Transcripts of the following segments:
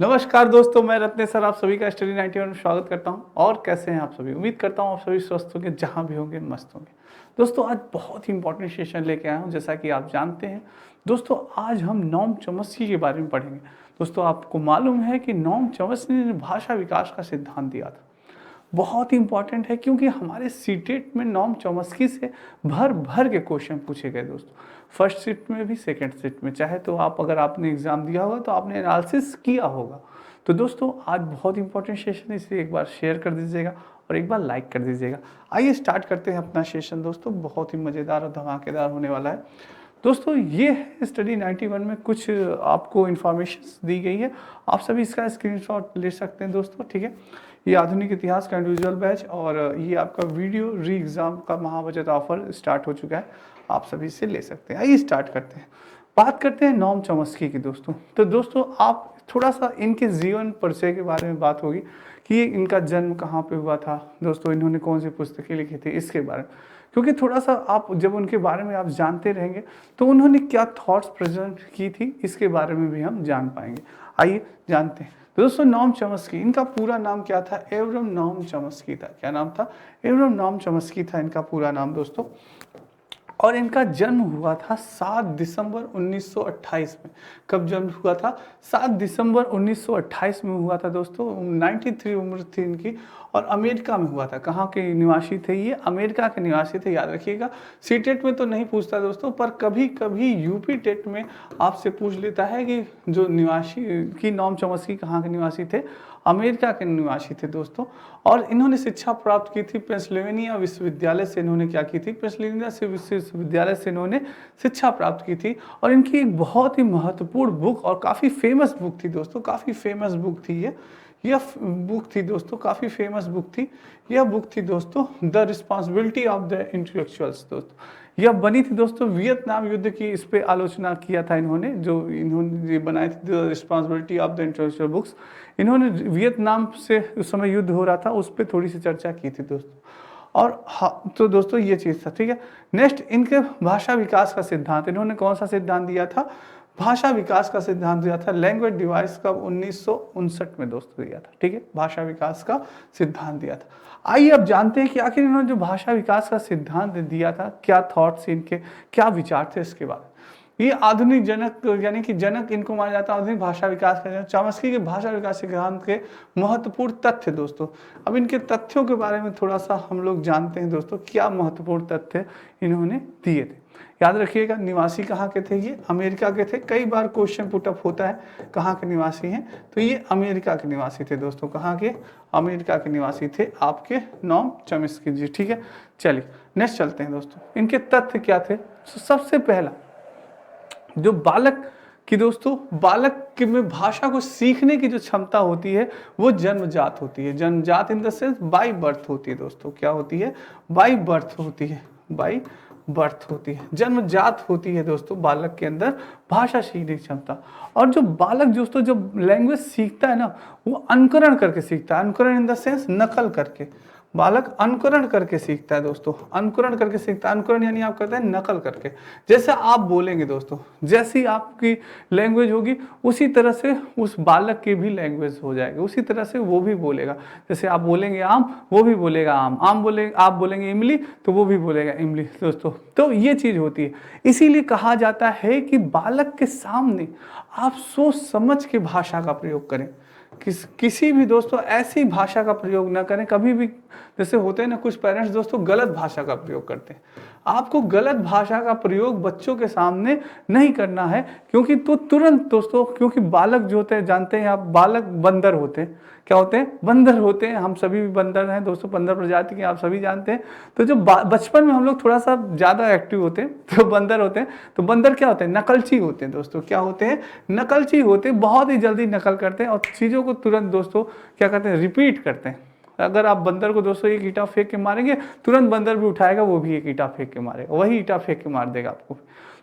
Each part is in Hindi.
नमस्कार दोस्तों, मैं रत्नेश सर आप सभी का स्टडी 91 में स्वागत करता हूं। और कैसे हैं आप सभी? उम्मीद करता हूं आप सभी स्वस्थ होंगे, जहां भी होंगे मस्त होंगे। दोस्तों आज बहुत ही इंपॉर्टेंट सेशन लेके आया हूं। जैसा कि आप जानते हैं दोस्तों, आज हम नोम चॉम्स्की के बारे में पढ़ेंगे। दोस्तों आपको मालूम है कि नोम चॉम्स्की ने भाषा विकास का सिद्धांत दिया था। बहुत ही इंपॉर्टेंट है क्योंकि हमारे सीटेट में नोम चॉम्स्की से भर भर के क्वेश्चन पूछे गए दोस्तों। फर्स्ट शिफ्ट में भी, सेकंड शिफ्ट में, चाहे तो आप अगर आपने एग्जाम दिया होगा तो आपने एनालिसिस किया होगा। तो दोस्तों आज बहुत इंपॉर्टेंट सेशन है, इसलिए एक बार शेयर कर दीजिएगा और एक बार लाइक कर दीजिएगा। आइए स्टार्ट करते हैं अपना सेशन दोस्तों, बहुत ही मज़ेदार और धमाकेदार होने वाला है। दोस्तों ये है स्टडी 91 में कुछ आपको इन्फॉर्मेशन दी गई है, आप सभी इसका स्क्रीनशॉट ले सकते हैं दोस्तों, ठीक है। ये आधुनिक इतिहास का इंडिविजुअल बैच और ये आपका वीडियो री एग्ज़ाम का महाबचत ऑफर स्टार्ट हो चुका है, आप सभी से ले सकते हैं। आइए स्टार्ट करते हैं, बात करते हैं नोम चॉम्स्की की दोस्तों। तो दोस्तों आप थोड़ा सा इनके जीवन परिचय के बारे में बात होगी कि इनका जन्म कहाँ पे हुआ था दोस्तों, इन्होंने कौन सी पुस्तकें लिखी थी इसके बारे में, क्योंकि थोड़ा सा आप जब उनके बारे में आप जानते रहेंगे तो उन्होंने क्या थॉट्स प्रेजेंट की थी इसके बारे में भी हम जान पाएंगे। आइए जानते हैं। तो दोस्तों नोम चॉम्स्की, इनका पूरा नाम क्या था? एब्राहम नोम चॉम्स्की था। क्या नाम था? एब्राहम नोम चॉम्स्की था इनका पूरा नाम दोस्तों। और इनका जन्म हुआ था 7 दिसंबर 1928 में। कब जन्म हुआ था? 7 दिसंबर 1928 में हुआ था दोस्तों। 93 उम्र थी इनकी और अमेरिका में हुआ था। कहाँ के निवासी थे ये? अमेरिका के निवासी थे, याद रखिएगा। सी टेट में तो नहीं पूछता दोस्तों, पर कभी कभी यूपी टेट में आपसे पूछ लेता है कि जो निवासी की नोम चॉम्स्की कहाँ के निवासी थे? अमेरिका के निवासी थे दोस्तों। और इन्होंने शिक्षा प्राप्त की थी पेंसिल्वेनिया विश्वविद्यालय से। इन्होंने क्या की थी? पेंसिल्वेनिया से विश्वविद्यालय से इन्होंने शिक्षा प्राप्त की थी। और इनकी एक बहुत ही महत्वपूर्ण बुक और काफ़ी फेमस बुक थी दोस्तों, काफ़ी फेमस बुक थी ये। यह बुक थी दोस्तों, काफ़ी फेमस बुक थी। यह बुक थी दोस्तों the responsibility of the intellectuals दोस्तों। यह बनी थी दोस्तों वियतनाम युद्ध की, इस पे आलोचना किया था इन्होंने, जो इन्होंने बनाई थी the responsibility of the intellectual books. इन्होंने वियतनाम से उस समय युद्ध हो रहा था, उस पर थोड़ी सी चर्चा की थी दोस्तों। और हाँ, तो दोस्तों ये चीज़ था, ठीक है। नेक्स्ट इनके भाषा विकास का सिद्धांत, इन्होंने कौन सा सिद्धांत दिया था? भाषा विकास का सिद्धांत दिया था लैंग्वेज डिवाइस का 1959 में दोस्तों दिया था, ठीक है। भाषा विकास का सिद्धांत दिया था। आइए अब जानते हैं कि आखिर इन्होंने जो भाषा विकास का सिद्धांत दिया था, क्या थॉट्स इनके, क्या विचार थे इसके बारे में। ये आधुनिक जनक, यानी कि जनक इनको माना जाता है आधुनिक भाषा विकास का जनक। चॉम्स्की के भाषा विकास सिद्धांत के महत्वपूर्ण तथ्य दोस्तों। अब इनके तथ्यों के बारे में थोड़ा सा हम लोग जानते हैं दोस्तों, क्या महत्वपूर्ण तथ्य इन्होंने दिए थे। याद रखिएगा, निवासी कहाँ के थे? ये अमेरिका के थे। कई बार क्वेश्चन पुटअप होता है कहाँ के निवासी हैं, तो ये अमेरिका के निवासी थे दोस्तों। कहाँ के? अमेरिका के निवासी थे आपके नोम चॉम्स्की जी, ठीक है। चलिए नेक्स्ट चलते हैं दोस्तों, इनके तथ्य क्या थे। सबसे पहला, जो बालक की दोस्तों, बालक के में भाषा को सीखने की जो क्षमता होती है वो जन्मजात होती है। जन्मजात in the sense by birth होती है दोस्तों। क्या होती है? बाई बर्थ होती है, बाई बर्थ होती है, जन्मजात होती है दोस्तों बालक के अंदर भाषा सीखने की क्षमता। और जो बालक दोस्तों जब लैंग्वेज सीखता है ना, वो अनुकरण करके सीखता है। अनुकरण इन द सेंस नकल करके। बालक अनुकरण करके सीखता है दोस्तों, अनुकरण करके सीखता है। अनुकरण यानी आप करते हैं नकल करके। जैसे आप बोलेंगे दोस्तों, जैसी आपकी लैंग्वेज होगी उसी तरह से उस बालक की भी लैंग्वेज हो जाएगी, उसी तरह से वो भी बोलेगा। जैसे आप बोलेंगे आम, वो भी बोलेगा आम। आम बोले, आप बोलेंगे इमली, तो वो भी बोलेगा इमली दोस्तों। तो ये चीज़ होती है। इसीलिए कहा जाता है कि बालक के सामने आप सोच समझ के भाषा का प्रयोग करें। किसी भी दोस्तों ऐसी भाषा का प्रयोग ना करें कभी भी। जैसे होते हैं ना कुछ पेरेंट्स दोस्तों गलत भाषा का प्रयोग करते हैं। आपको गलत भाषा का प्रयोग बच्चों के सामने नहीं करना है, क्योंकि तो तुरंत दोस्तों, क्योंकि बालक जो होते हैं, जानते हैं आप, बालक बंदर होते हैं। क्या होते हैं? बंदर होते हैं। हम सभी भी बंदर हैं दोस्तों, बंदर प्रजाति के आप सभी जानते हैं। तो जो बचपन में हम लोग थोड़ा सा ज़्यादा एक्टिव होते हैं तो बंदर होते हैं। तो बंदर क्या होते हैं? नकलची होते हैं दोस्तों। क्या होते हैं? नकलची होते हैं। बहुत ही जल्दी नकल करते हैं और चीज़ों को तुरंत दोस्तों क्या करते हैं? रिपीट करते हैं। अगर आप बंदर को दोस्तों एक ईंटा फेंक के मारेंगे, तुरंत बंदर भी उठाएगा, वो भी एक ईंटा फेंक के मारेगा, वही ईंटा फेंक के मार देगा आपको।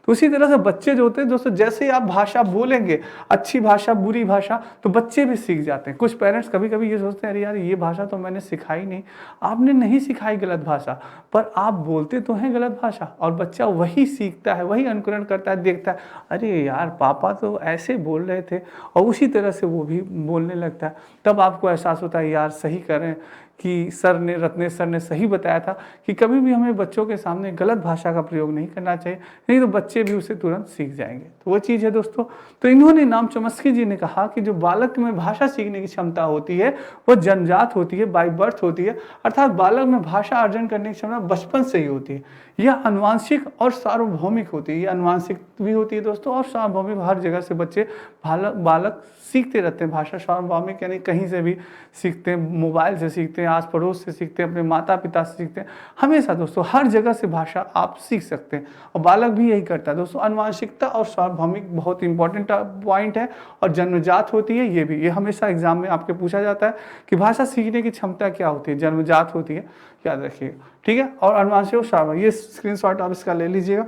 तो उसी तरह से बच्चे जो होते हैं दोस्तों, जैसे ही आप भाषा बोलेंगे, अच्छी भाषा बुरी भाषा, तो बच्चे भी सीख जाते हैं। कुछ पेरेंट्स कभी कभी ये सोचते हैं अरे यार ये भाषा तो मैंने सिखाई नहीं। आपने नहीं सिखाई गलत भाषा, पर आप बोलते तो हैं गलत भाषा, और बच्चा वही सीखता है, वही अनुकरण करता है, देखता है अरे यार पापा तो ऐसे बोल रहे थे, और उसी तरह से वो भी बोलने लगता है। तब आपको एहसास होता है यार सही करें कि रत्नेश सर ने सही बताया था कि कभी भी हमें बच्चों के सामने गलत भाषा का प्रयोग नहीं करना चाहिए, नहीं तो बच्चे भी उसे तुरंत सीख जाएंगे। तो वो चीज़ है दोस्तों। तो इन्होंने नाम चॉम्स्की जी ने कहा कि जो बालक में भाषा सीखने की क्षमता होती है वो जन्मजात होती है, बाय बर्थ होती है, अर्थात बालक में भाषा अर्जन करने की क्षमता बचपन से ही होती है। यह अनुवांशिक और सार्वभौमिक होती है। ये अनुवांशिक भी होती है दोस्तों, और सार्वभौमिक, हर जगह से बच्चे बालक सीखते रहते हैं भाषा। सार्वभौमिक यानी कहीं से भी सीखते हैं, मोबाइल से सीखते हैं, आस पड़ोस से सीखते हैं, अपने माता पिता से सीखते हैं, हमेशा दोस्तों हर जगह से भाषा आप सीख सकते हैं, और बालक भी यही करता है दोस्तों। अनुवांशिकता और सार्वभौमिक बहुत इंपॉर्टेंट पॉइंट है, और जन्मजात होती है ये हमेशा एग्जाम में आपके पूछा जाता है कि भाषा सीखने की क्षमता क्या होती है, जन्मजात होती है, याद रखिएगा, ठीक है। और अनुवांशिक और सार्वभौमिक, ये स्क्रीनशॉट आप इसका ले लीजिएगा।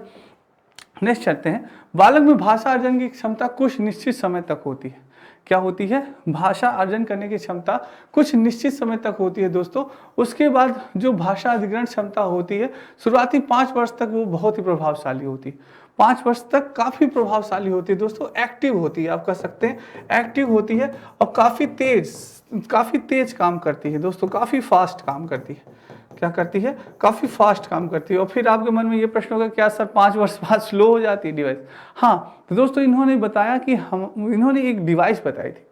नेक्स्ट चलते हैं, बालक में भाषा अर्जन की क्षमता कुछ निश्चित समय तक होती है। क्या होती है? भाषा अर्जन करने की क्षमता कुछ निश्चित समय तक होती है दोस्तों। उसके बाद जो भाषा अधिग्रहण क्षमता होती है, शुरुआती 5 वर्ष तक वो बहुत ही प्रभावशाली होती है। 5 वर्ष तक काफ़ी प्रभावशाली होती है दोस्तों, एक्टिव होती है, आप कह सकते हैं एक्टिव होती है, और काफ़ी तेज काम करती है दोस्तों, काफ़ी फास्ट काम करती है। क्या करती है? काफ़ी फास्ट काम करती है। और फिर आपके मन में ये प्रश्न होगा क्या सर 5 वर्ष बाद स्लो हो जाती है डिवाइस? हाँ, तो दोस्तों इन्होंने बताया कि इन्होंने एक डिवाइस बताई थी।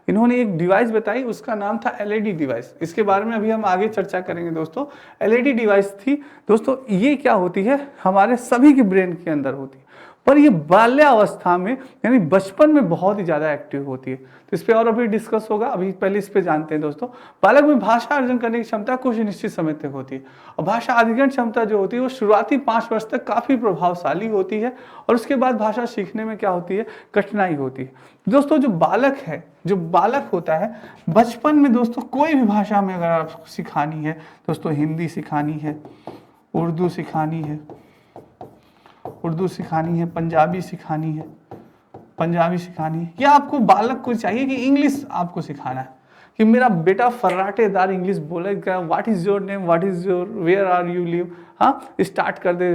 इन्होंने एक डिवाइस बताई, उसका नाम था एलईडी डिवाइस। इसके बारे में अभी हम आगे चर्चा करेंगे दोस्तों। एलईडी डिवाइस थी दोस्तों, ये क्या होती है? हमारे सभी के ब्रेन के अंदर होती है, पर ये बाल्यावस्था में यानी बचपन में बहुत ही ज़्यादा एक्टिव होती है। तो इस पर और अभी डिस्कस होगा, अभी पहले इस पे जानते हैं दोस्तों। बालक में भाषा अर्जन करने की क्षमता कुछ निश्चित समय तक होती है, और भाषा अधिग्रहण क्षमता जो होती है वो शुरुआती 5 वर्ष तक काफ़ी प्रभावशाली होती है, और उसके बाद भाषा सीखने में क्या होती है? कठिनाई होती है दोस्तों। जो बालक होता है बचपन में दोस्तों, कोई भी भाषा में अगर आपको सिखानी है दोस्तों, हिंदी सिखानी है, उर्दू सिखानी है, पंजाबी सिखानी है, या आपको बालक को चाहिए कि इंग्लिश आपको सिखाना है कि मेरा बेटा फर्राटेदार इंग्लिश बोलेगा, what is your name, what is your, where are you live, हाँ स्टार्ट कर दे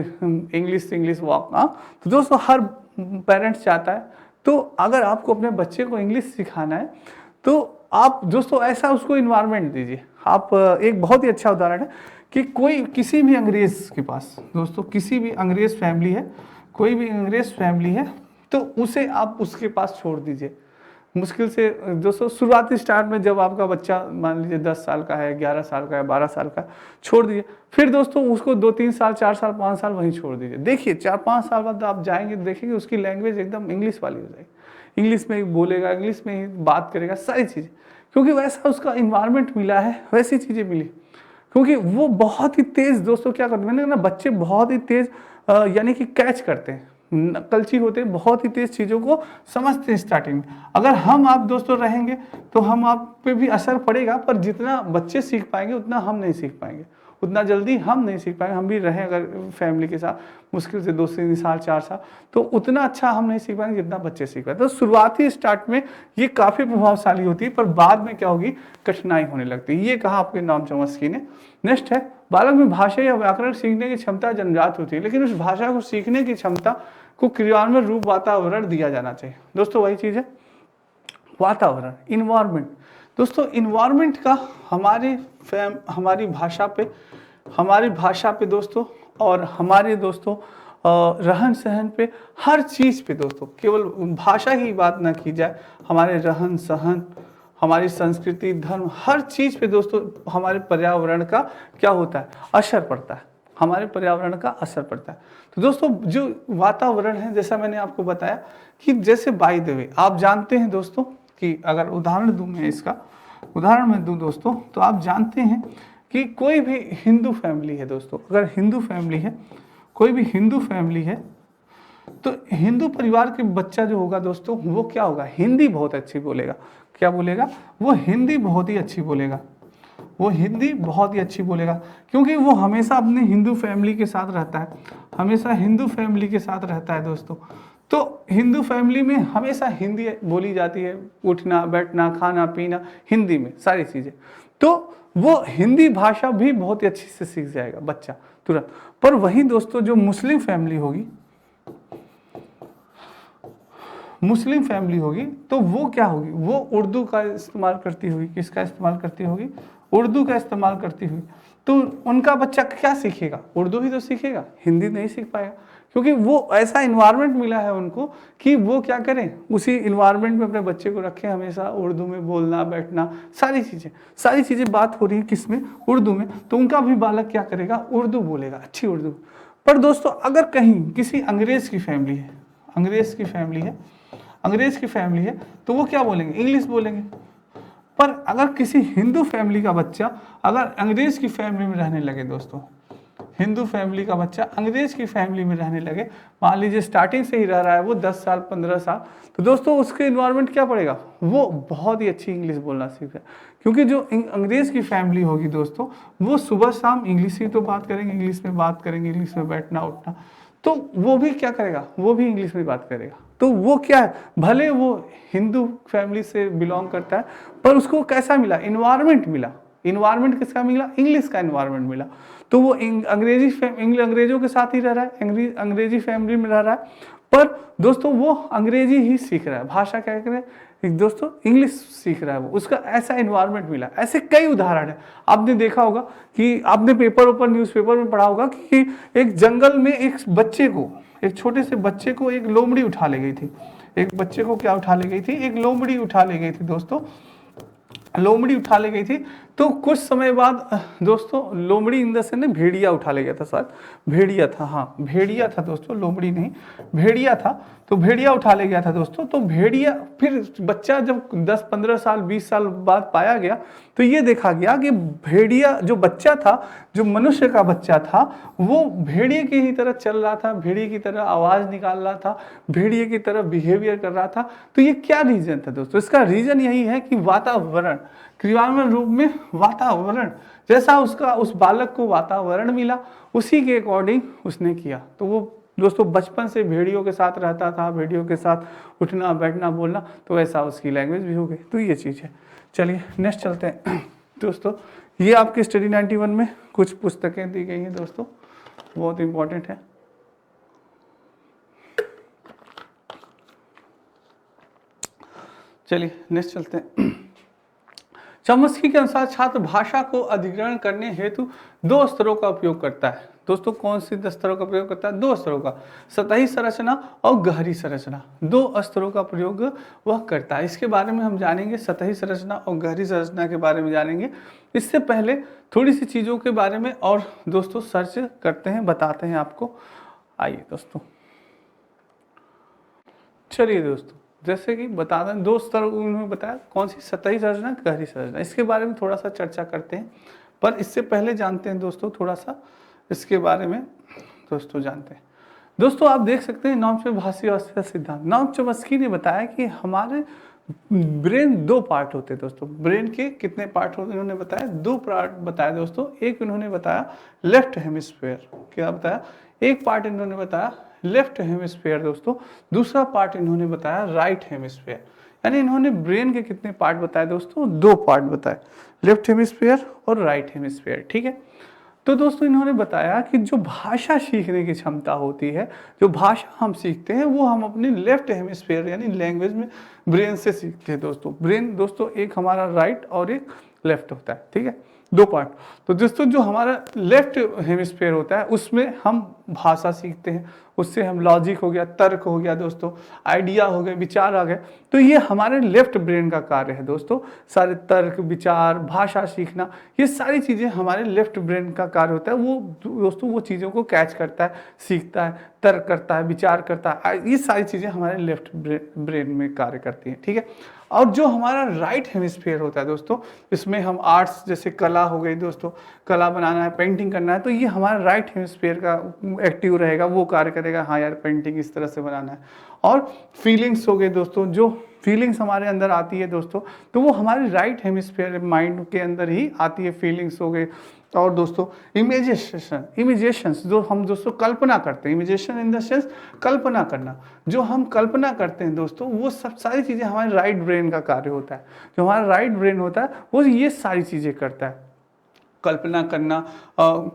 इंग्लिश वॉक। हाँ, तो दोस्तों हर पेरेंट्स चाहता है, तो अगर आपको अपने बच्चे को इंग्लिश सिखाना है तो आप दोस्तों ऐसा उसको इन्वायरमेंट दीजिए। आप एक बहुत ही अच्छा उदाहरण है कि किसी भी अंग्रेज के पास दोस्तों, किसी भी अंग्रेज फैमिली है, कोई भी अंग्रेज फैमिली है, तो उसे आप उसके पास छोड़ दीजिए। मुश्किल से दोस्तों शुरुआती स्टार्ट में जब आपका बच्चा मान लीजिए 10 साल का है, 11 साल का है, 12 साल का, छोड़ दीजिए। फिर दोस्तों उसको 2-3 साल, 4 साल, 5 साल वहीं छोड़ दीजिए। देखिए 4-5 साल बाद आप जाएंगे, देखेंगे उसकी लैंग्वेज एकदम इंग्लिश वाली हो जाएगी, इंग्लिश में ही बोलेगा, इंग्लिश में ही बात करेगा, सारी चीज़ें, क्योंकि वैसा उसका इन्वायरमेंट मिला है, वैसी चीज़ें मिली। क्योंकि वो बहुत ही तेज़ दोस्तों क्या करते हैं, मैंने ना बच्चे बहुत ही तेज़ यानी कि कैच करते हैं, नकलची होते हैं, बहुत ही तेज चीज़ों को समझते हैं स्टार्टिंग में। अगर हम आप दोस्तों रहेंगे तो हम आप पे भी असर पड़ेगा, पर जितना बच्चे सीख पाएंगे उतना हम नहीं सीख पाएंगे, उतना जल्दी हम नहीं सीख पाएंगे। हम भी रहें अगर फैमिली के साथ मुश्किल से 2-3 साल, 4 साल, तो उतना अच्छा हम नहीं सीख पाएंगे जितना बच्चे सीख पाए। तो शुरुआती स्टार्ट में ये काफ़ी प्रभावशाली होती है, पर बाद में क्या होगी? कठिनाई होने लगती है। ये कहा आपके नाम चॉम्स्की ने। नेक्स्ट है, बालक में भाषा या व्याकरण सीखने की क्षमता जन्मजात होती है, लेकिन उस भाषा को सीखने की क्षमता को क्रियान्वयन रूप वातावरण दिया जाना चाहिए। दोस्तों वही चीज़ है वातावरण, इन्वायरमेंट। दोस्तों इन्वायरमेंट का हमारी भाषा पे दोस्तों, और हमारे दोस्तों रहन सहन पे, हर चीज़ पे दोस्तों, केवल भाषा की बात ना की जाए, हमारे रहन सहन, हमारी संस्कृति, धर्म, हर चीज़ पे दोस्तों हमारे पर्यावरण का क्या होता है? असर पड़ता है, हमारे पर्यावरण का असर पड़ता है। तो दोस्तों जो वातावरण है, जैसा मैंने आपको बताया कि जैसे बाय द वे आप जानते हैं दोस्तों कि अगर उदाहरण दूं मैं इसका, उदाहरण मैं दूं दोस्तों, तो आप जानते हैं कि कोई भी हिंदू फैमिली है दोस्तों, अगर हिंदू फैमिली है, कोई भी हिंदू फैमिली है, तो हिंदू परिवार के बच्चा जो होगा दोस्तों, वो क्या होगा? हिंदी बहुत अच्छी बोलेगा। क्या बोलेगा? वो हिंदी बहुत ही अच्छी बोलेगा। वो हिंदी बहुत ही अच्छी बोलेगा, क्योंकि वो हमेशा अपने हिंदू फैमिली के साथ रहता है, हमेशा हिंदू फैमिली के साथ रहता है दोस्तों। तो हिंदू फैमिली में हमेशा हिंदी बोली जाती है, उठना बैठना खाना पीना हिंदी में सारी चीज़ें। तो वो हिंदी भाषा भी बहुत ही अच्छी से सीख जाएगा बच्चा तुरंत। पर वहीं दोस्तों जो मुस्लिम फैमिली होगी, मुस्लिम फैमिली होगी, तो वो क्या होगी, वो उर्दू का इस्तेमाल करती होगी। किसका इस्तेमाल करती होगी? उर्दू का इस्तेमाल करती हुई। तो उनका बच्चा क्या सीखेगा? उर्दू ही तो सीखेगा, हिंदी नहीं सीख पाएगा, क्योंकि वो ऐसा इन्वायरमेंट मिला है उनको कि वो क्या करें, उसी इन्वायरमेंट में अपने बच्चे को रखें, हमेशा उर्दू में बोलना बैठना सारी चीज़ें बात हो रही है किसमें? उर्दू में। तो उनका भी बालक क्या करेगा? उर्दू बोलेगा, अच्छी उर्दू। पर दोस्तों अगर कहीं किसी अंग्रेज की फैमिली है, अंग्रेज की फैमिली है, तो वो क्या बोलेंगे? इंग्लिश बोलेंगे। पर अगर किसी हिंदू फैमिली का बच्चा अगर अंग्रेज की फैमिली में रहने लगे दोस्तों, हिंदू फैमिली का बच्चा अंग्रेज की फैमिली में रहने लगे, मान लीजिए स्टार्टिंग से ही रह रहा है वो 10 साल 15 साल, तो दोस्तों उसके इन्वायरमेंट क्या पड़ेगा? वो बहुत ही अच्छी इंग्लिश बोलना सीख है, क्योंकि जो अंग्रेज की फैमिली होगी दोस्तों, वो सुबह शाम इंग्लिश ही तो बात करेंगे, इंग्लिश में बात करेंगे, इंग्लिश में बैठना उठना, तो वो भी क्या करेगा? वो भी इंग्लिश में बात करेगा। तो वो क्या है, भले वो हिंदू फैमिली से बिलोंग करता है, पर उसको कैसा मिला? इन्वायरमेंट मिला। इन्वायरमेंट किसका मिला? इंग्लिश का इन्वायरमेंट मिला। तो वो अंग्रेजों के साथ ही रह रहा है, अंग्रेजी फैमिली में रह रहा है, पर दोस्तों वो अंग्रेजी ही सीख रहा है, भाषा क्या कर रहा है दोस्तों? इंग्लिश सीख रहा है वो, उसका ऐसा इन्वायरमेंट मिला। ऐसे कई उदाहरण है, आपने देखा होगा कि आपने न्यूज़पेपर में पढ़ा होगा कि एक जंगल में एक बच्चे को, एक छोटे से बच्चे को एक लोमड़ी उठा ले गई थी। एक बच्चे को क्या उठा ले गई थी? एक लोमड़ी उठा ले गई थी दोस्तों, लोमड़ी उठा ले गई थी। तो कुछ समय बाद दोस्तों, लोमड़ी इन द सेंस भेड़िया उठा ले गया था, शायद भेड़िया था, हाँ भेड़िया था दोस्तों, लोमड़ी नहीं, भेड़िया था। तो भेड़िया उठा ले गया था दोस्तों। तो भेड़िया, फिर बच्चा जब 10-15 साल 20 साल बाद पाया गया, तो ये देखा गया कि भेड़िया जो बच्चा था, जो मनुष्य का बच्चा था, वो भेड़िए की ही तरह चल रहा था, भेड़िए की तरह आवाज़ निकाल रहा था, भेड़िए की तरह बिहेवियर कर रहा था। तो ये क्या रीज़न था दोस्तों? इसका रीज़न यही है कि वातावरण, क्रियान्वयन रूप में वातावरण, जैसा उसका उस बालक को वातावरण मिला, उसी के अकॉर्डिंग उसने किया। तो वो दोस्तों बचपन से भेड़ियों के साथ रहता था, भेड़ियों के साथ उठना बैठना बोलना, तो ऐसा उसकी लैंग्वेज भी हो गई। तो ये चीज़ है। चलिए नेक्स्ट चलते हैं दोस्तों। ये आपके स्टडी 91 में कुछ पुस्तकें दी गई हैं दोस्तों, बहुत इंपॉर्टेंट है। चलिए नेक्स्ट चलते हैं। चम्स्की के अनुसार छात्र भाषा को अधिग्रहण करने हेतु 2 स्तरों का उपयोग करता है। दोस्तों कौन सी स्तरों का प्रयोग करता है? 2 स्तरों का, सतही संरचना और गहरी संरचना, 2 स्तरों का प्रयोग वह करता है। इसके बारे में हम जानेंगे, सतही संरचना और गहरी संरचना के बारे में जानेंगे। इससे पहले थोड़ी सी चीज़ों के बारे में और दोस्तों सर्च करते हैं, बताते हैं आपको। आइए दोस्तों, चलिए दोस्तों, जैसे कि बता दें 2 स्तर उन्होंने बताया, कौन सी? सतही संरचना, गहरी संरचना। इसके बारे में थोड़ा सा चर्चा करते हैं, पर इससे पहले जानते हैं दोस्तों थोड़ा सा इसके बारे में दोस्तों जानते हैं। दोस्तों आप देख सकते हैं नॉम चॉम्स्की अवस्था सिद्धांत। नॉम चॉम्स्की ने बताया कि हमारे ब्रेन 2 पार्ट होते हैं दोस्तों। ब्रेन के कितने पार्ट होते हैं इन्होंने बताया? 2 पार्ट बताया दोस्तों। एक इन्होंने बताया लेफ्ट हेमिस्फीयर, क्या बताया? एक पार्ट इन्होंने बताया लेफ्ट हेमिस्फीयर दोस्तों, दूसरा पार्ट इन्होंने बताया राइट हेमिस्फीयर। यानी इन्होंने ब्रेन के कितने पार्ट बताए दोस्तों? 2 पार्ट बताए, लेफ्ट हेमिस्फीयर और राइट हेमिस्फीयर, ठीक है। तो दोस्तों इन्होंने बताया कि जो भाषा सीखने की क्षमता होती है, जो भाषा हम सीखते हैं, वो हम अपने लेफ्ट हेमिस्फीयर यानी लैंग्वेज में ब्रेन से सीखते हैं दोस्तों। ब्रेन दोस्तों एक हमारा राइट और एक लेफ्ट होता है, ठीक है, 2 पार्ट। तो दोस्तों जो हमारा लेफ्ट हेमिस्फीयर होता है उसमें हम भाषा सीखते हैं, उससे हम लॉजिक हो गया, तर्क हो गया दोस्तों, आइडिया हो गए, विचार आ गए। तो ये हमारे लेफ्ट ब्रेन का कार्य है दोस्तों। सारे तर्क, विचार, भाषा सीखना, ये सारी चीज़ें हमारे लेफ्ट ब्रेन का कार्य होता है। वो दोस्तों वो चीज़ों को कैच करता है, सीखता है, तर्क करता है, विचार करता है, ये सारी चीज़ें हमारे लेफ्ट ब्रेन में कार्य करती हैं, ठीक है। और जो हमारा राइट हेमिस्फीयर होता है दोस्तों, इसमें हम आर्ट्स जैसे कला हो गई दोस्तों, कला बनाना है, पेंटिंग करना है, तो ये हमारा राइट हेमिस्फीयर का एक्टिव रहेगा, वो कार्य करेगा, हाँ यार पेंटिंग इस तरह से बनाना है। और फीलिंग्स हो गए दोस्तों, जो फीलिंग्स हमारे अंदर आती है दोस्तों, तो वो हमारे राइट हेमिस्फीयर माइंड के अंदर ही आती है, फीलिंग्स हो गए। और दोस्तों इमेजिनेशंस जो हम दोस्तों कल्पना करते हैं, इमेजिनेशन इन द सेंस कल्पना करना, जो हम कल्पना करते हैं दोस्तों, वो सब सारी चीज़ें हमारे राइट ब्रेन का कार्य होता है। जो हमारा राइट ब्रेन होता है वो ये सारी चीज़ें करता है, कल्पना करना,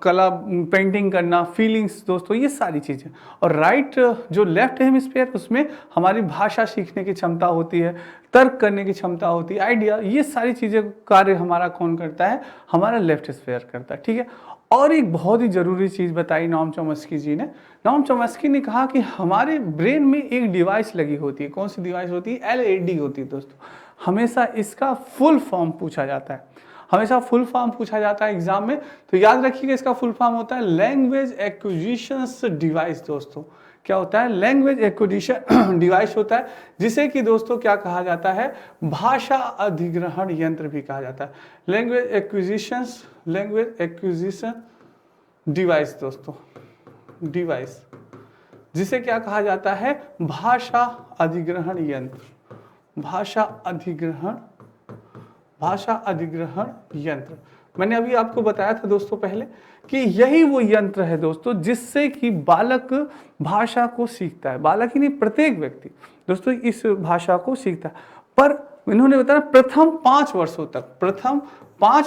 कला, पेंटिंग करना, फीलिंग्स दोस्तों, ये सारी चीज़ें। और राइट जो लेफ्ट हेमिस्फीयर उसमें हमारी भाषा सीखने की क्षमता होती है, तर्क करने की क्षमता होती है, आइडिया, ये सारी चीज़ें कार्य हमारा कौन करता है, हमारा लेफ्ट हेमिस्फीयर करता है, ठीक है। और एक बहुत ही ज़रूरी चीज़ बताई नॉम चॉम्स्की जी ने। नॉम चॉम्स्की ने कहा कि हमारे ब्रेन में एक डिवाइस लगी होती है। कौन सी डिवाइस होती है? LED होती है दोस्तों। हमेशा इसका फुल फॉर्म पूछा जाता है, हमेशा फुल फॉर्म पूछा जाता है एग्जाम में, तो याद रखिएगा इसका फुल फॉर्म होता है लैंग्वेज एक्विजिशंस डिवाइस। दोस्तों क्या होता है? लैंग्वेज एक्विजिशन डिवाइस होता है, जिसे कि दोस्तों क्या कहा जाता है? भाषा अधिग्रहण यंत्र भी कहा जाता है। लैंग्वेज एक्विजिशन डिवाइस दोस्तों, डिवाइस जिसे क्या कहा जाता है? भाषा अधिग्रहण यंत्र, भाषा अधिग्रहण यंत्र। मैंने अभी आपको बताया था दोस्तों पहले कि यही वो यंत्र है दोस्तों जिससे कि बालक भाषा को सीखता है। बालक ही नहीं, प्रत्येक व्यक्ति दोस्तों इस भाषा को सीखता है। पर इन्होंने बताया प्रथम 5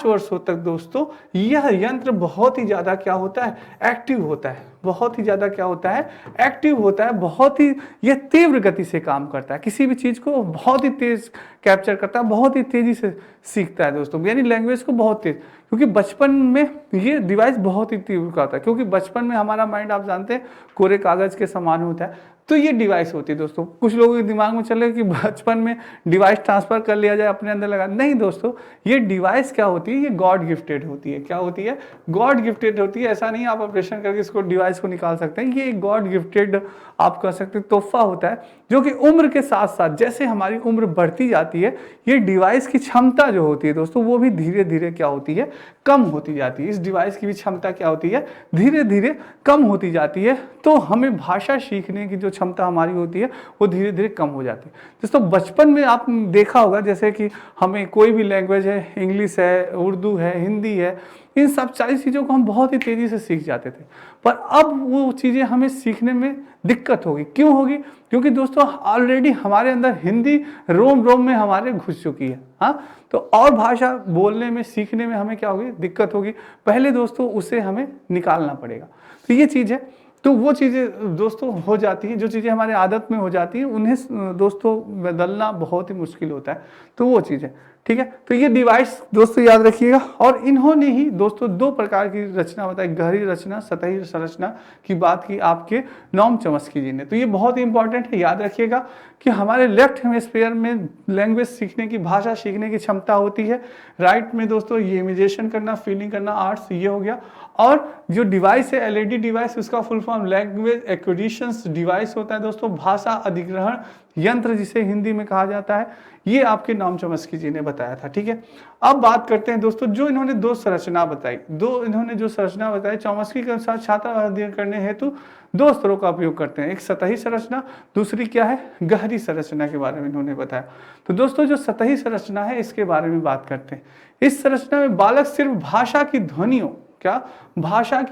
वर्षों तक दोस्तों यह यंत्र बहुत ही ज्यादा क्या होता है? एक्टिव होता है, बहुत ही ज्यादा क्या होता है? एक्टिव होता है, बहुत ही यह तीव्र गति से काम करता है, किसी भी चीज को बहुत ही तेज कैप्चर करता है, बहुत ही तेजी से सीखता है दोस्तों, यानी लैंग्वेज को बहुत तेज। क्योंकि बचपन में ये डिवाइस बहुत ही तीव्र का होता है, क्योंकि बचपन में हमारा माइंड आप जानते हैं कोरे कागज के समान होता है। तो ये डिवाइस होती है दोस्तों। कुछ लोगों के दिमाग में चले कि बचपन में डिवाइस ट्रांसफर कर लिया जाए, अपने अंदर लगा, नहीं दोस्तों, ये डिवाइस क्या होती है? ये गॉड गिफ्टेड होती है। क्या होती है? गॉड गिफ्टेड होती है। ऐसा नहीं आप ऑपरेशन करके इसको डिवाइस को निकाल सकते हैं। ये एक गॉड गिफ्टेड आप कह सकते हैं तोहफा होता है, जो कि उम्र के साथ साथ जैसे हमारी उम्र बढ़ती जाती है, ये डिवाइस की क्षमता जो होती है दोस्तों वो भी धीरे धीरे क्या होती है? कम होती जाती है। इस डिवाइस की भी क्षमता क्या होती है? धीरे धीरे कम होती जाती है। तो हमें भाषा सीखने की जो क्षमता हमारी होती है वो धीरे धीरे कम हो जाती है दोस्तों। बचपन में आप देखा होगा जैसे कि हमें कोई भी लैंग्वेज है, इंग्लिश है, उर्दू है, हिंदी है, इन सब सारी चीज़ों को हम बहुत ही तेज़ी से सीख जाते थे। पर अब वो चीज़ें हमें सीखने में दिक्कत होगी। क्यों होगी? क्योंकि दोस्तों ऑलरेडी हमारे अंदर हिंदी रोम रोम में हमारे घुस चुकी है। हाँ, तो और भाषा बोलने में, सीखने में हमें क्या होगी? दिक्कत होगी। पहले दोस्तों उसे हमें निकालना पड़ेगा। तो ये चीज़ है। तो वो चीज़ें दोस्तों हो जाती हैं, जो चीज़ें हमारे आदत में हो जाती हैं उन्हें दोस्तों बदलना बहुत ही मुश्किल होता है। तो वो चीज़ है, ठीक है। तो ये डिवाइस दोस्तों याद रखिएगा। और इन्होंने ही दोस्तों 2 प्रकार की रचना बताई, गहरी रचना, सतही संरचना की बात की आपके नॉम चॉम्स्की जी ने। तो ये बहुत ही इंपॉर्टेंट है, याद रखिएगा कि हमारे लेफ्ट हेमिस्फीयर में लैंग्वेज सीखने की, भाषा सीखने की क्षमता होती है। राइट में दोस्तों ये इमेजिनेशन करना, फीलिंग करना, आर्ट्स, ये हो गया। और जो डिवाइस है LED डिवाइस, उसका full form language acquisitions device होता है दोस्तों, भाषा अधिग्रहण यंत्र जिसे हिंदी में कहा जाता है। ये आपके नॉम चॉम्स्की जी ने बताया था, ठीक है। अब बात करते हैं दोस्तों जो इन्होंने 2 संरचना बताई, जो संरचना बताई चॉम्स्की के अनुसार छात्र अध्ययन करने हेतु 2 स्तरों का उपयोग करते हैं। एक सतही संरचना, दूसरी क्या है? गहरी संरचना के बारे में इन्होंने बताया। तो दोस्तों जो सतही संरचना है इसके बारे में बात करते हैं। इस संरचना में बालक सिर्फ भाषा की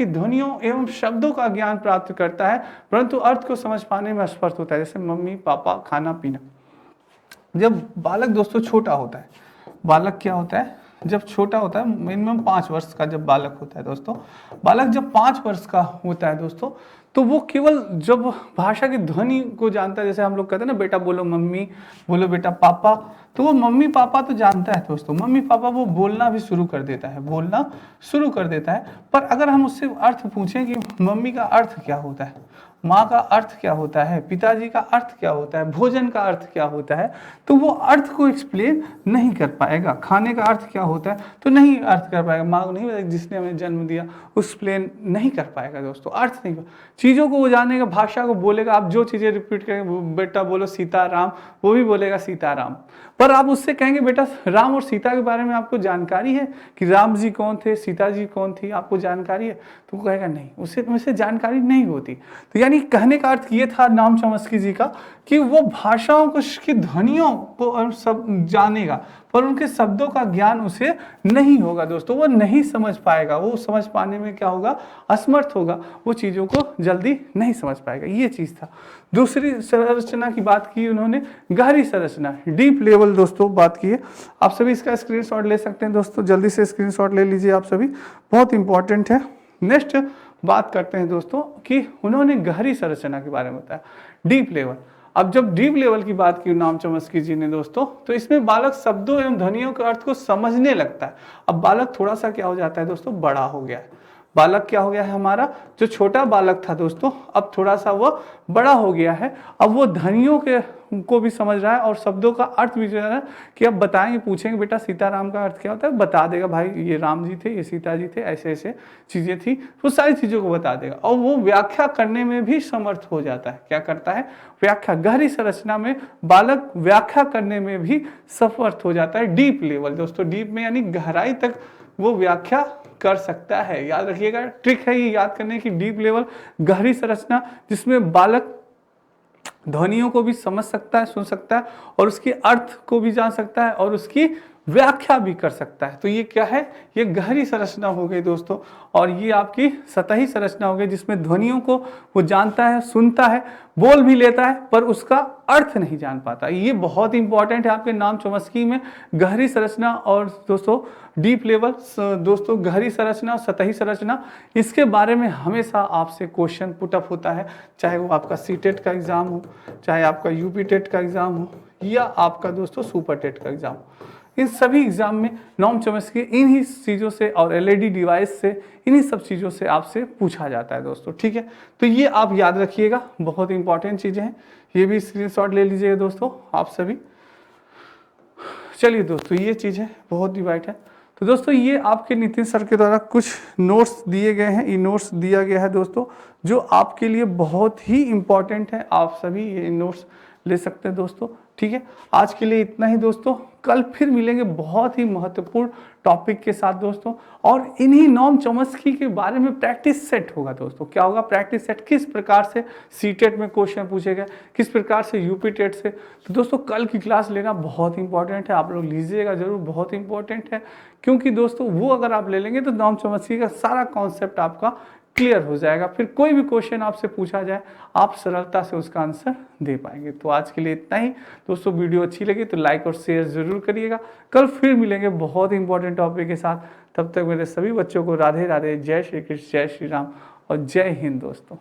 ध्वनियों एवं शब्दों का ज्ञान प्राप्त करता है, परंतु अर्थ को समझ पाने में असमर्थ होता है। जैसे मम्मी, पापा, खाना पीना। जब बालक दोस्तों छोटा होता है, बालक क्या होता है? जब छोटा होता है, मिनिमम 5 वर्ष का जब बालक होता है दोस्तों, बालक जब 5 वर्ष का होता है दोस्तों, तो वो केवल जब भाषा की ध्वनि को जानता है, जैसे हम लोग कहते हैं ना, बेटा बोलो मम्मी, बोलो बेटा पापा, तो वो मम्मी पापा तो जानता है दोस्तों, मम्मी पापा, वो बोलना भी शुरू कर देता है, पर अगर हम उससे अर्थ पूछें कि मम्मी का अर्थ क्या होता है, माँ का अर्थ क्या होता है, पिताजी का अर्थ क्या होता है, भोजन का अर्थ क्या होता है, तो वो अर्थ को एक्सप्लेन नहीं कर पाएगा। खाने का अर्थ क्या होता है तो नहीं अर्थ कर पाएगा, माँ को नहीं बताएगा, जिसने हमें जन्म दिया एक्सप्लेन नहीं कर पाएगा दोस्तों, अर्थ नहीं। चीज़ों को वो जानेगा, भाषा को बोलेगा, आप जो चीज़ें रिपीट करेंगे, बेटा बोलो सीताराम, वो भी बोलेगा सीताराम। पर आप उससे कहेंगे बेटा राम और सीता के बारे में आपको जानकारी है कि राम जी कौन थे, सीता जी कौन थी, आपको जानकारी है, तो वो कहेगा नहीं, उसे जानकारी नहीं होती। तो यानी कहने का अर्थ ये था नाम चॉम्स्की जी का कि वो भाषाओं को की ध्वनियों को सब जानेगा, पर उनके शब्दों का ज्ञान उसे नहीं होगा दोस्तों, वो नहीं समझ पाएगा, वो समझ पाने में क्या होगा, असमर्थ होगा, वो चीज़ों को जल्दी नहीं समझ पाएगा, ये चीज़ था। दूसरी संरचना की बात की उन्होंने, गहरी संरचना, डीप लेवल दोस्तों बात की है। आप सभी इसका स्क्रीनशॉट ले सकते हैं दोस्तों, जल्दी से स्क्रीनशॉट ले लीजिए आप सभी, बहुत इंपॉर्टेंट है। नेक्स्ट बात करते हैं दोस्तों कि उन्होंने गहरी संरचना के बारे में बताया, डीप लेवल। अब जब डीप लेवल की बात की नाम चॉम्स्की जी ने दोस्तों, तो इसमें बालक शब्दों एवं ध्वनियों के अर्थ को समझने लगता है। अब बालक थोड़ा सा क्या हो जाता है दोस्तों, बड़ा हो गया है। बालक क्या हो गया है हमारा, जो छोटा बालक था दोस्तों, अब थोड़ा सा वो बड़ा हो गया है। अब वो ध्वनियों के को भी समझ रहा है और शब्दों का अर्थ भी जान रहा है कि अब बताएंगे, पूछेंगे बेटा सीताराम का अर्थ क्या होता है, बता देगा भाई ये राम जी थे, ये सीता जी थे, ऐसे ऐसे चीज़ें थी, वो सारी चीज़ों को बता देगा। और वो व्याख्या करने में भी समर्थ हो जाता है। क्या करता है, व्याख्या। गहरी संरचना में बालक व्याख्या करने में भी समर्थ हो जाता है। डीप लेवल दोस्तों, डीप में यानी गहराई तक वो व्याख्या कर सकता है। याद रखिएगा, ट्रिक है ये याद करने की, डीप लेवल, गहरी संरचना, जिसमें बालक ध्वनियों को भी समझ सकता है, सुन सकता है, और उसके अर्थ को भी जान सकता है और उसकी व्याख्या भी कर सकता है। तो ये क्या है, ये गहरी संरचना हो गई दोस्तों। और ये आपकी सतही संरचना हो गई, जिसमें ध्वनियों को वो जानता है, सुनता है, बोल भी लेता है, पर उसका अर्थ नहीं जान पाता। ये बहुत इंपॉर्टेंट है आपके नाम चॉम्स्की में, गहरी संरचना और दोस्तों डीप लेवल। दोस्तों गहरी संरचना और सतही संरचना, इसके बारे में हमेशा आपसे क्वेश्चन पुटअप होता है, चाहे वो आपका सीटेट का एग्जाम हो, चाहे आपका यूपी टेट का एग्जाम हो, या आपका दोस्तों सुपर टेट का एग्जाम हो। इन सभी एग्जाम में नाम चॉम्स्की इन्हीं चीज़ों से और एलईडी डिवाइस से, इन्हीं सब चीज़ों से आपसे पूछा जाता है दोस्तों, ठीक है। तो ये आप याद रखिएगा, बहुत इंपॉर्टेंट चीज़ें हैं, ये भी स्क्रीनशॉट ले लीजिएगा दोस्तों आप सभी। चलिए दोस्तों, ये चीज़ है, बहुत डिवाइड है। तो दोस्तों ये आपके नितिन सर के द्वारा कुछ नोट्स दिए गए हैं, ये नोट्स दिया गया है दोस्तों, जो आपके लिए बहुत ही इंपॉर्टेंट है। आप सभी ये नोट्स ले सकते हैं दोस्तों, ठीक है। आज के लिए इतना ही दोस्तों, कल फिर मिलेंगे बहुत ही महत्वपूर्ण टॉपिक के साथ दोस्तों, और इन्हीं नाम चॉम्स्की के बारे में प्रैक्टिस सेट होगा दोस्तों। क्या होगा, प्रैक्टिस सेट, किस प्रकार से सीटेट में क्वेश्चन पूछे गए, किस प्रकार से यूपी टेट से। तो दोस्तों कल की क्लास लेना बहुत इंपॉर्टेंट है, आप लोग लीजिएगा जरूर, बहुत इंपॉर्टेंट है। क्योंकि दोस्तों वो अगर आप ले लेंगे तो नाम चॉम्स्की का सारा कॉन्सेप्ट आपका क्लियर हो जाएगा, फिर कोई भी क्वेश्चन आपसे पूछा जाए आप सरलता से उसका आंसर दे पाएंगे। तो आज के लिए इतना ही दोस्तों, वीडियो अच्छी लगी तो लाइक और शेयर जरूर करिएगा। कल फिर मिलेंगे बहुत इंपॉर्टेंट टॉपिक के साथ, तब तक मेरे सभी बच्चों को राधे राधे, जय श्री कृष्ण, जय श्री राम और जय हिंद दोस्तों।